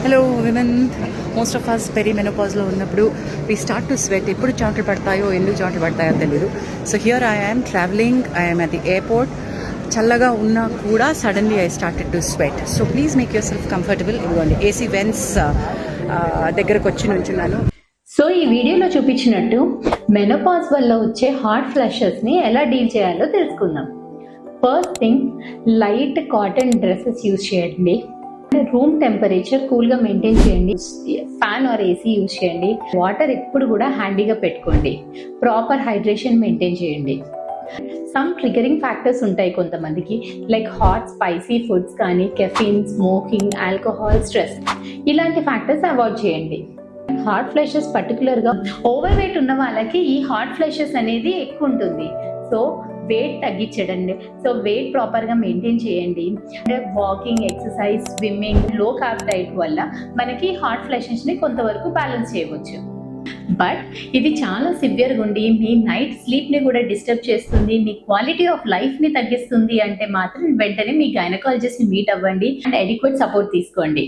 Hello women, most of us పెరిమెనోపాజ్లో ఉన్నప్పుడు we start to sweat. ఎప్పుడు చెమటలు పడతాయో ఎందుకు చెమటలు పడతాయో తెలియదు. So here I am travelling, I'm at the airport. చల్లగా ఉన్నా కూడా suddenly I started to sweat. So please make your self comfortable. ఇదిగోండి ఏసీ వెన్స్ దగ్గరకు వచ్చి నుంచున్నాను. సో ఈ వీడియోలో చూపించినట్టు మెనోపాజ్ వల్ల వచ్చే హాట్ ఫ్లషెస్ ని ఎలా డీల్ చేయాలో తెలుసుకుందాం. First thing, light cotton dresses use చేయండి. రూమ్ టెంపరేచర్ కూల్ గా మెయింటైన్ చేయండి. ఫ్యాన్ ఆర్ ఏసీ యూజ్ చేయండి. వాటర్ ఎప్పుడు కూడా హ్యాండీగా పెట్టుకోండి. ప్రాపర్ హైడ్రేషన్ మెయింటైన్ చేయండి. సమ్ ట్రిగరింగ్ ఫ్యాక్టర్స్ ఉంటాయి కొంతమందికి, లైక్ హాట్ స్పైసీ ఫుడ్స్ కానీ, కెఫిన్, స్మోకింగ్, ఆల్కహాల్, స్ట్రెస్, ఇలాంటి ఫ్యాక్టర్స్ అవాయిడ్ చేయండి. హాట్ ఫ్లషెస్ పర్టికులర్ గా ఓవర్ వెయిట్ ఉన్న వాళ్ళకి ఈ హాట్ ఫ్లషెస్ అనేది ఎక్కువ ఉంటుంది. సో వెయిట్ తగ్గించడండి. సో వెయిట్ ప్రాపర్ గా మెయింటైన్ చేయండి. వాకింగ్, ఎక్సర్సైజ్, స్విమ్మింగ్, లో కార్బ్ డైట్ వల్ల మనకి హాట్ ఫ్లషెస్ ని కొంతవరకు బ్యాలెన్స్ చేయవచ్చు. బట్ ఇది చాలా సివియర్గా ఉండి మీ నైట్ స్లీప్ ని కూడా డిస్టర్బ్ చేస్తుంది, మీ క్వాలిటీ ఆఫ్ లైఫ్ ని తగ్గిస్తుంది అంటే మాత్రం వెంటనే మీ గైనకాలజిస్ట్ ని మీట్ అవ్వండి అండ్ అడిక్వేట్ సపోర్ట్ తీసుకోండి.